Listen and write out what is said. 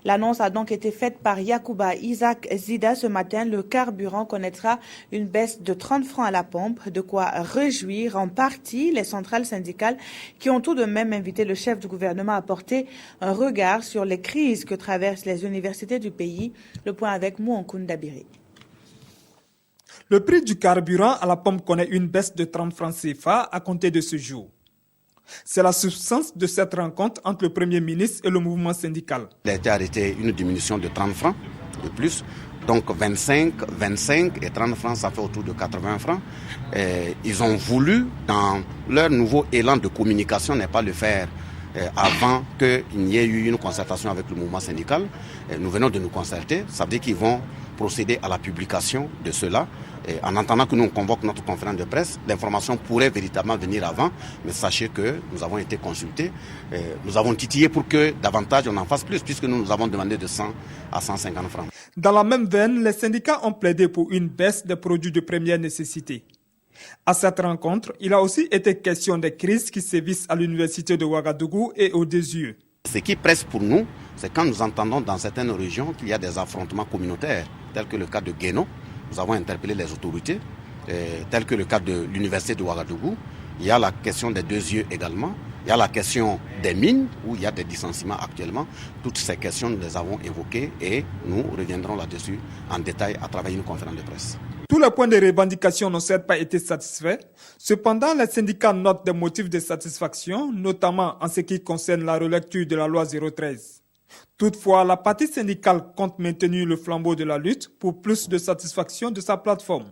L'annonce a donc été faite par Yacouba Isaac Zida ce matin. Le carburant connaîtra une baisse de 30 francs à la pompe, de quoi réjouir en partie les centrales syndicales qui ont tout de même invité le chef du gouvernement à porter un regard sur les crises que traversent les universités du pays. Le point avec Mouankoun Dabiri. Le prix du carburant à la pompe connaît une baisse de 30 francs CFA à compter de ce jour. C'est la substance de cette rencontre entre le Premier ministre et le mouvement syndical. Il a été arrêté une diminution de 30 francs de plus. Donc 25, 25 et 30 francs, ça fait autour de 80 francs. Et ils ont voulu, dans leur nouveau élan de communication, ne pas le faire avant qu'il n'y ait eu une concertation avec le mouvement syndical. Et nous venons de nous concerter, ça veut dire qu'ils vont procéder à la publication de cela. Et en attendant que nous convoquons notre conférence de presse, l'information pourrait véritablement venir avant, mais sachez que nous avons été consultés, nous avons titillé pour que davantage on en fasse plus, puisque nous avons demandé de 100 à 150 francs. Dans la même veine, les syndicats ont plaidé pour une baisse des produits de première nécessité. À cette rencontre, il a aussi été question des crises qui sévissent à l'université de Ouagadougou et au Désir. Ce qui presse pour nous, c'est quand nous entendons dans certaines régions qu'il y a des affrontements communautaires, tels que le cas de Guéno. Nous avons interpellé les autorités, tel que le cas de l'université de Ouagadougou. Il y a la question des 2 yeux également. Il y a la question des mines, où il y a des licenciements actuellement. Toutes ces questions, nous les avons évoquées et nous reviendrons là-dessus en détail à travers une conférence de presse. Tous les points de revendication n'ont certes pas été satisfaits. Cependant, les syndicats notent des motifs de satisfaction, notamment en ce qui concerne la relecture de la loi 013. Toutefois, la partie syndicale compte maintenir le flambeau de la lutte pour plus de satisfaction de sa plateforme.